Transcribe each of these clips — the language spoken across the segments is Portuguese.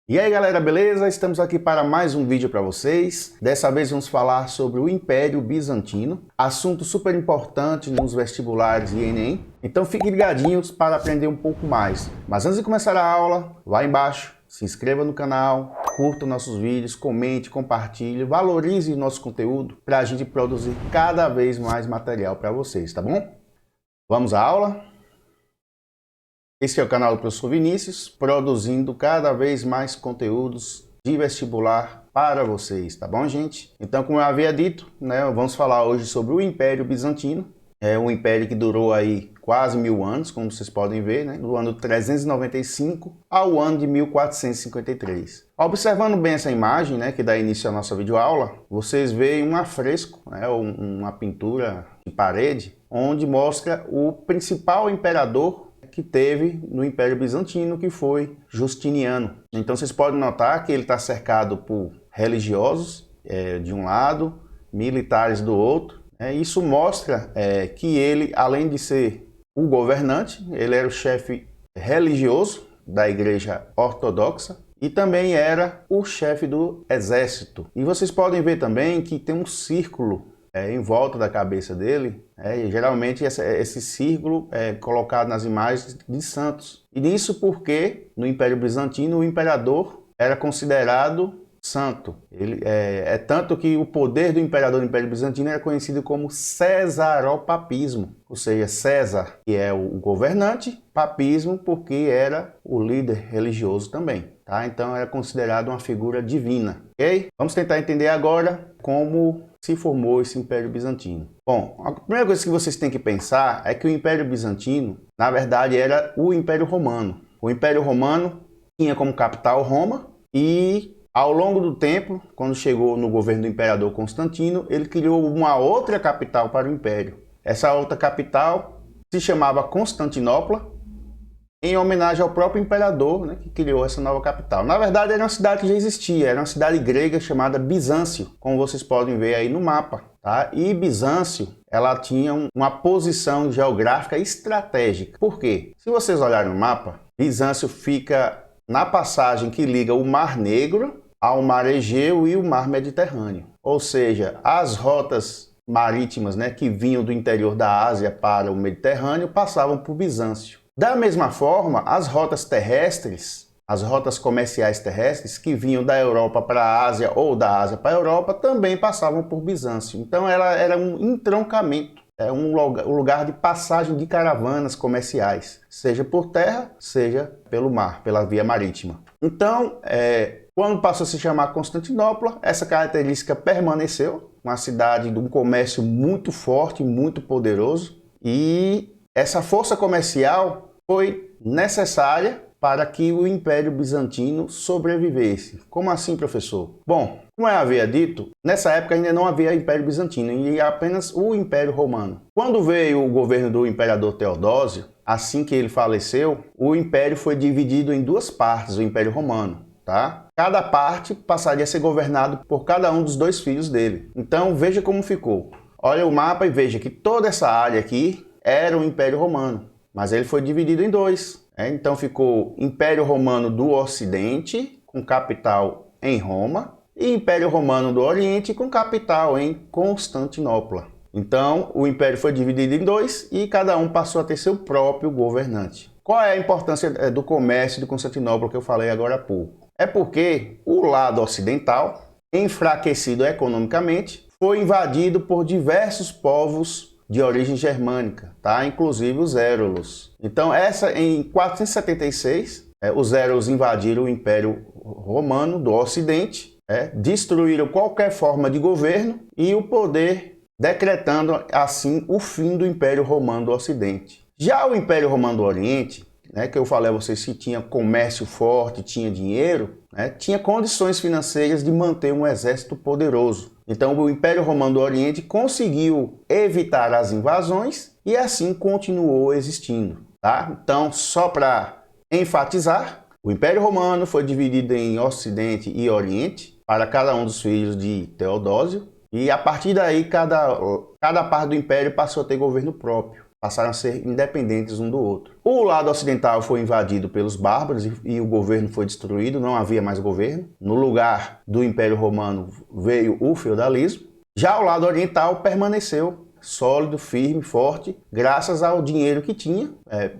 E aí galera, beleza? Estamos aqui para mais um vídeo para vocês. Dessa vez vamos falar sobre o Império Bizantino, assunto super importante nos vestibulares e Enem. Então fiquem ligadinhos para aprender um pouco mais. Mas antes de começar a aula, lá embaixo, se inscreva no canal, curta nossos vídeos, comente, compartilhe, valorize nosso conteúdo para a gente produzir cada vez mais material para vocês, tá bom? Vamos à aula? Esse é o canal do professor Vinícius, produzindo cada vez mais conteúdos de vestibular para vocês, tá bom, gente? Então, como eu havia dito, vamos falar hoje sobre o Império Bizantino. É um império que durou aí quase 1000 anos, como vocês podem ver, do ano 395 ao ano de 1453. Observando bem essa imagem, que dá início à nossa videoaula, vocês veem um afresco, uma pintura de parede, onde mostra o principal imperador que teve no Império Bizantino, que foi Justiniano. Então vocês podem notar que ele está cercado por religiosos de um lado, militares do outro. Isso mostra que ele, além de ser o governante, ele era o chefe religioso da Igreja Ortodoxa e também era o chefe do exército. E vocês podem ver também que tem um círculo em volta da cabeça dele, e geralmente esse círculo é colocado nas imagens de santos. E isso porque no Império Bizantino o imperador era considerado santo. É tanto que o poder do imperador do Império Bizantino era conhecido como cesaropapismo, ou seja, César, que é o governante, papismo porque era o líder religioso também. Tá? Então era considerado uma figura divina. Ok? Vamos tentar entender agora como se formou esse Império Bizantino. Bom, a primeira coisa que vocês têm que pensar é que o Império Bizantino, na verdade, era o Império Romano. O Império Romano tinha como capital Roma e, ao longo do tempo, quando chegou no governo do imperador Constantino, ele criou uma outra capital para o Império. Essa outra capital se chamava Constantinopla, em homenagem ao próprio imperador, que criou essa nova capital. Na verdade, era uma cidade que já existia, era uma cidade grega chamada Bizâncio, como vocês podem ver aí no mapa. Tá? E Bizâncio, ela tinha uma posição geográfica estratégica. Por quê? Se vocês olharem no mapa, Bizâncio fica na passagem que liga o Mar Negro ao Mar Egeu e o Mar Mediterrâneo. Ou seja, as rotas marítimas que vinham do interior da Ásia para o Mediterrâneo passavam por Bizâncio. Da mesma forma, as rotas terrestres, as rotas comerciais terrestres que vinham da Europa para a Ásia ou da Ásia para a Europa também passavam por Bizâncio. Então ela era um entroncamento, um lugar de passagem de caravanas comerciais, seja por terra, seja pelo mar, pela via marítima. Então, quando passou a se chamar Constantinopla, essa característica permaneceu, uma cidade de um comércio muito forte, muito poderoso, e essa força comercial foi necessária para que o Império Bizantino sobrevivesse. Como assim, professor? Bom, como eu havia dito, nessa época ainda não havia Império Bizantino e apenas o Império Romano. Quando veio o governo do imperador Teodósio, assim que ele faleceu, o Império foi dividido em duas partes, o Império Romano. Tá? Cada parte passaria a ser governado por cada um dos dois filhos dele. Então veja como ficou. Olha o mapa e veja que toda essa área aqui era o Império Romano, mas ele foi dividido em dois. Então ficou Império Romano do Ocidente, com capital em Roma, e Império Romano do Oriente, com capital em Constantinopla. Então o Império foi dividido em dois e cada um passou a ter seu próprio governante. Qual é a importância do comércio de Constantinopla que eu falei agora há pouco? É porque o lado ocidental, enfraquecido economicamente, foi invadido por diversos povos de origem germânica, tá? Inclusive os Érulos. Então, em 476, os Érulos invadiram o Império Romano do Ocidente, destruíram qualquer forma de governo e o poder, decretando assim o fim do Império Romano do Ocidente. Já o Império Romano do Oriente, que eu falei a vocês que tinha comércio forte, tinha dinheiro, tinha condições financeiras de manter um exército poderoso. Então o Império Romano do Oriente conseguiu evitar as invasões e assim continuou existindo. Tá? Então, só para enfatizar, o Império Romano foi dividido em Ocidente e Oriente para cada um dos filhos de Teodósio. E a partir daí, cada parte do Império passou a ter governo próprio. passaram a ser independentes um do outro. O lado ocidental foi invadido pelos bárbaros e o governo foi destruído, não havia mais governo. No lugar do Império Romano veio o feudalismo. Já o lado oriental permaneceu sólido, firme, forte, graças ao dinheiro que tinha,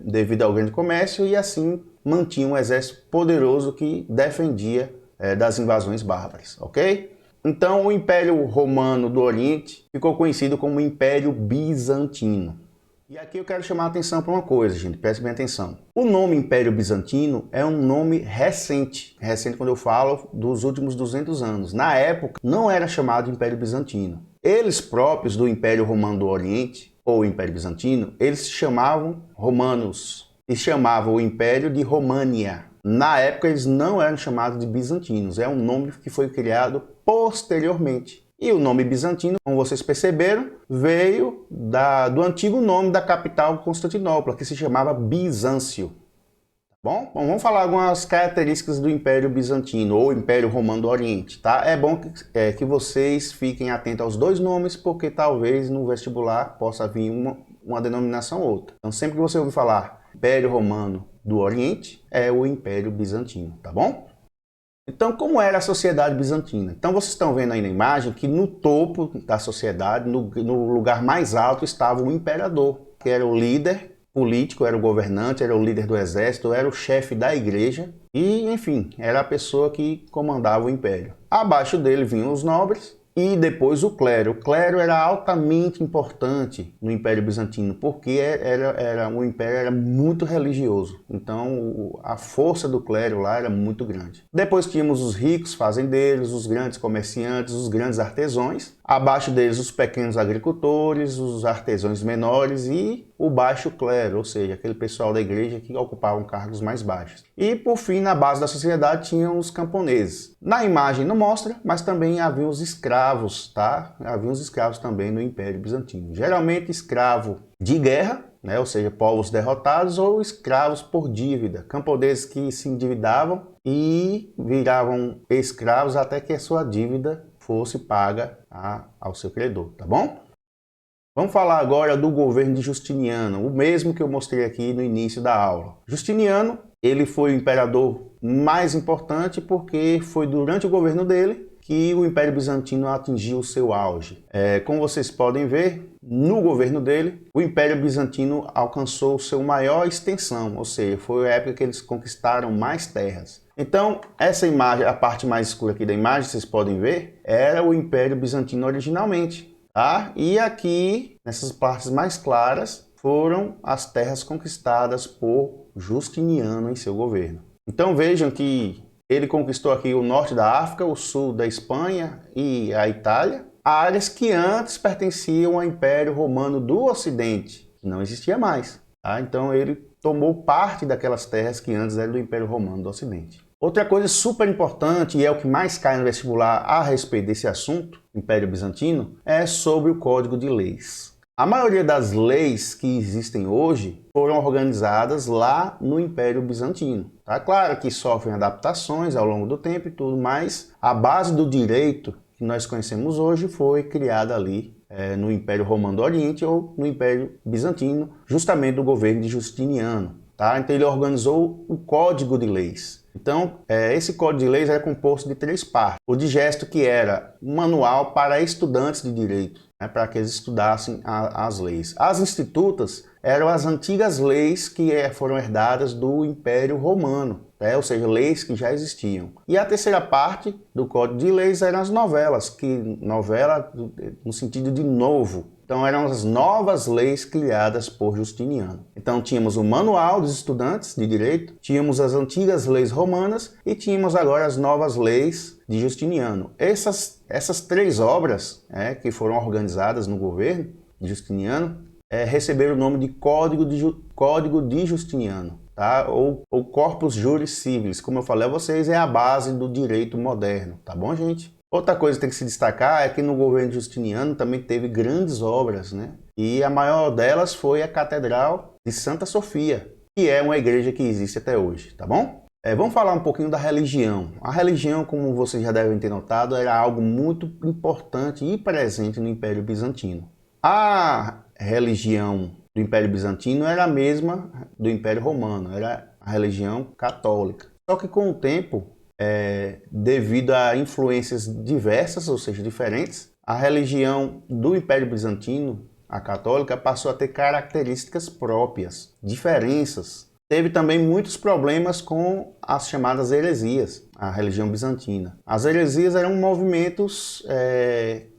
devido ao grande comércio, e assim mantinha um exército poderoso que defendia das invasões bárbaras, ok? Então o Império Romano do Oriente ficou conhecido como Império Bizantino. E aqui eu quero chamar a atenção para uma coisa, gente, preste bem atenção. O nome Império Bizantino é um nome recente. Recente quando eu falo dos últimos 200 anos. Na época não era chamado Império Bizantino. Eles próprios do Império Romano do Oriente, ou Império Bizantino, eles se chamavam romanos e chamavam o Império de România. Na época eles não eram chamados de bizantinos, é um nome que foi criado posteriormente. E o nome bizantino, como vocês perceberam, veio do antigo nome da capital Constantinopla, que se chamava Bizâncio. Bom, vamos falar algumas características do Império Bizantino ou Império Romano do Oriente, tá? É bom que vocês fiquem atentos aos dois nomes, porque talvez no vestibular possa vir uma denominação ou outra. Então sempre que você ouvir falar Império Romano do Oriente, é o Império Bizantino, tá bom? Então, como era a sociedade bizantina? Então, vocês estão vendo aí na imagem que no topo da sociedade, no lugar mais alto, estava o imperador, que era o líder político, era o governante, era o líder do exército, era o chefe da igreja e, enfim, era a pessoa que comandava o império. Abaixo dele vinham os nobres e depois o clero. O clero era altamente importante no Império Bizantino, porque o império era muito religioso. Então a força do clero lá era muito grande. Depois tínhamos os ricos fazendeiros, os grandes comerciantes, os grandes artesãos. Abaixo deles os pequenos agricultores, os artesãos menores e o baixo clero, ou seja, aquele pessoal da igreja que ocupavam cargos mais baixos. E por fim, na base da sociedade tinham os camponeses. Na imagem não mostra, mas também havia os escravos, tá? Havia os escravos também no Império Bizantino. Geralmente escravo de guerra, né? Ou seja, povos derrotados, ou escravos por dívida. Camponeses que se endividavam e viravam escravos até que a sua dívida fosse paga ao seu credor, tá bom? Vamos falar agora do governo de Justiniano, o mesmo que eu mostrei aqui no início da aula. Justiniano, ele foi o imperador mais importante porque foi durante o governo dele que o Império Bizantino atingiu o seu auge. Como vocês podem ver, no governo dele, o Império Bizantino alcançou sua maior extensão, ou seja, foi a época que eles conquistaram mais terras. Então, essa imagem, a parte mais escura aqui da imagem, vocês podem ver, era o Império Bizantino originalmente, tá? E aqui, nessas partes mais claras, foram as terras conquistadas por Justiniano em seu governo. Então vejam que ele conquistou aqui o norte da África, o sul da Espanha e a Itália, áreas que antes pertenciam ao Império Romano do Ocidente, que não existia mais, tá? Então ele tomou parte daquelas terras que antes eram do Império Romano do Ocidente. Outra coisa super importante, e é o que mais cai no vestibular a respeito desse assunto, Império Bizantino, é sobre o Código de Leis. A maioria das leis que existem hoje foram organizadas lá no Império Bizantino. Tá claro que sofrem adaptações ao longo do tempo e tudo, mas a base do direito que nós conhecemos hoje foi criada ali no Império Romano do Oriente ou no Império Bizantino, justamente do governo de Justiniano. Tá? Então ele organizou o Código de Leis. Então, esse Código de Leis era composto de 3 partes. O digesto, que era um manual para estudantes de direito, né, para que eles estudassem as leis. As institutas eram as antigas leis que foram herdadas do Império Romano, ou seja, leis que já existiam. E a terceira parte do Código de Leis eram as novelas, novela no sentido de novo. Então eram as novas leis criadas por Justiniano. Então tínhamos o Manual dos Estudantes de Direito, tínhamos as antigas leis romanas e tínhamos agora as novas leis de Justiniano. Essas 3 obras que foram organizadas no governo de Justiniano receberam o nome de Código de Justiniano, tá? Ou Corpus Juris Civilis, como eu falei a vocês, é a base do direito moderno, tá bom, gente? Outra coisa que tem que se destacar é que no governo Justiniano também teve grandes obras, né? E a maior delas foi a Catedral de Santa Sofia, que é uma igreja que existe até hoje, tá bom? Vamos falar um pouquinho da religião. A religião, como vocês já devem ter notado, era algo muito importante e presente no Império Bizantino. A religião do Império Bizantino era a mesma do Império Romano, era a religião católica. Só que com o tempo, devido a influências diversas, ou seja, diferentes, a religião do Império Bizantino, a católica, passou a ter características próprias, diferenças. Teve também muitos problemas com as chamadas heresias, a religião bizantina. As heresias eram movimentos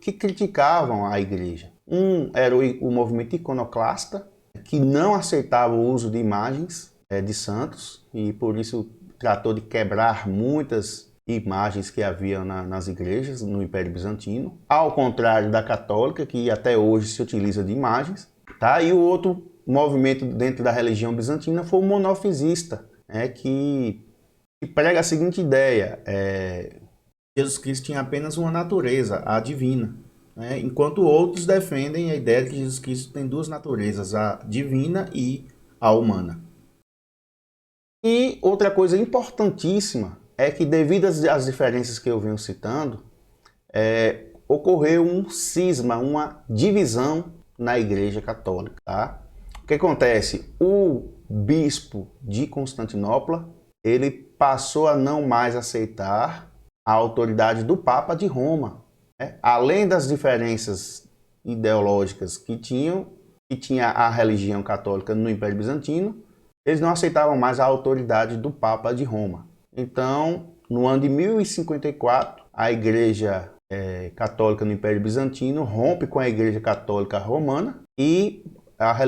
que criticavam a igreja. Um era o movimento iconoclasta, que não aceitava o uso de imagens de santos e por isso tratou de quebrar muitas imagens que havia nas igrejas no Império Bizantino, ao contrário da católica, que até hoje se utiliza de imagens. Tá? E o outro movimento dentro da religião bizantina foi o monofisista, que prega a seguinte ideia: Jesus Cristo tinha apenas uma natureza, a divina, enquanto outros defendem a ideia de que Jesus Cristo tem duas naturezas, a divina e a humana. E outra coisa importantíssima é que, devido às diferenças que eu venho citando, ocorreu um cisma, uma divisão na Igreja Católica. Tá? O que acontece? O bispo de Constantinopla, ele passou a não mais aceitar a autoridade do Papa de Roma. Além das diferenças ideológicas que tinha a religião católica no Império Bizantino, eles não aceitavam mais a autoridade do Papa de Roma. Então, no ano de 1054, a Igreja Católica no Império Bizantino rompe com a Igreja Católica Romana e a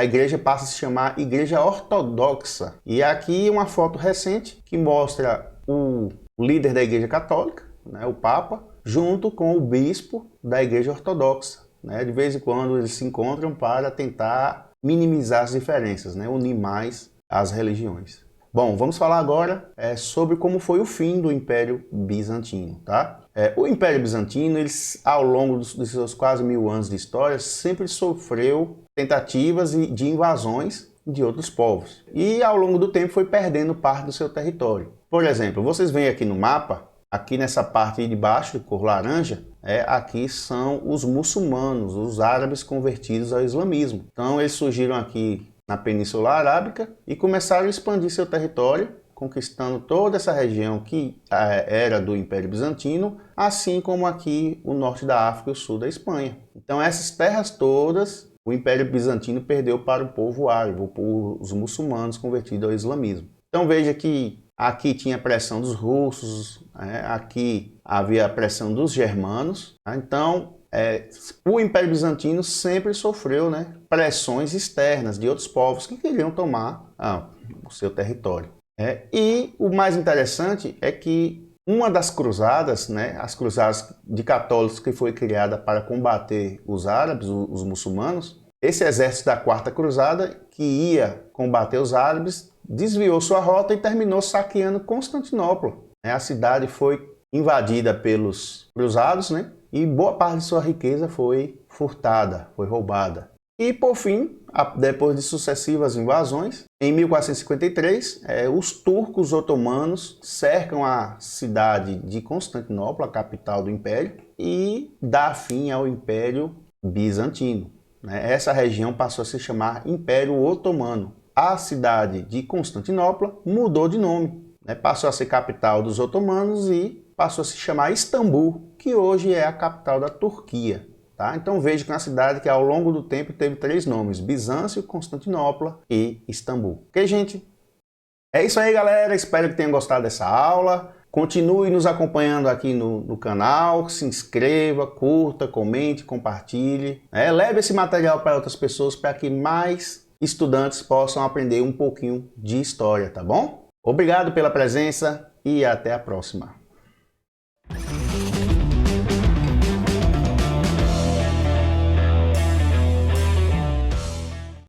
igreja passa a se chamar Igreja Ortodoxa. E aqui uma foto recente que mostra o líder da Igreja Católica, o Papa, junto com o bispo da Igreja Ortodoxa. De vez em quando eles se encontram para tentar minimizar as diferenças, unir mais as religiões. Bom, vamos falar agora sobre como foi o fim do Império Bizantino. Tá? O Império Bizantino, ao longo dos seus quase 1000 anos de história, sempre sofreu tentativas de invasões de outros povos. E ao longo do tempo foi perdendo parte do seu território. Por exemplo, vocês veem aqui no mapa, aqui nessa parte de baixo, de cor laranja, aqui são os muçulmanos, os árabes convertidos ao islamismo. Então eles surgiram aqui na Península Arábica e começaram a expandir seu território, conquistando toda essa região que era do Império Bizantino, assim como aqui o norte da África e o sul da Espanha. Então essas terras todas o Império Bizantino perdeu para o povo árabe, os muçulmanos convertidos ao islamismo. Então veja que aqui tinha pressão dos russos, aqui havia a pressão dos germanos. Então, o Império Bizantino sempre sofreu pressões externas de outros povos que queriam tomar o seu território. E o mais interessante é que uma das cruzadas, as cruzadas de católicos que foi criada para combater os árabes, os muçulmanos, esse exército da Quarta Cruzada, que ia combater os árabes, desviou sua rota e terminou saqueando Constantinopla. A cidade foi invadida pelos cruzados, e boa parte de sua riqueza foi furtada, foi roubada. E por fim, depois de sucessivas invasões, em 1453, os turcos otomanos cercam a cidade de Constantinopla, a capital do Império, e dá fim ao Império Bizantino. Essa região passou a se chamar Império Otomano. A cidade de Constantinopla mudou de nome, passou a ser capital dos otomanos e passou a se chamar Istambul, que hoje é a capital da Turquia. Tá? Então veja que é uma cidade que ao longo do tempo teve 3 nomes: Bizâncio, Constantinopla e Istambul. Ok, gente? É isso aí, galera. Espero que tenham gostado dessa aula. Continue nos acompanhando aqui no canal, se inscreva, curta, comente, compartilhe. Leve esse material para outras pessoas para que mais estudantes possam aprender um pouquinho de história, tá bom? Obrigado pela presença e até a próxima.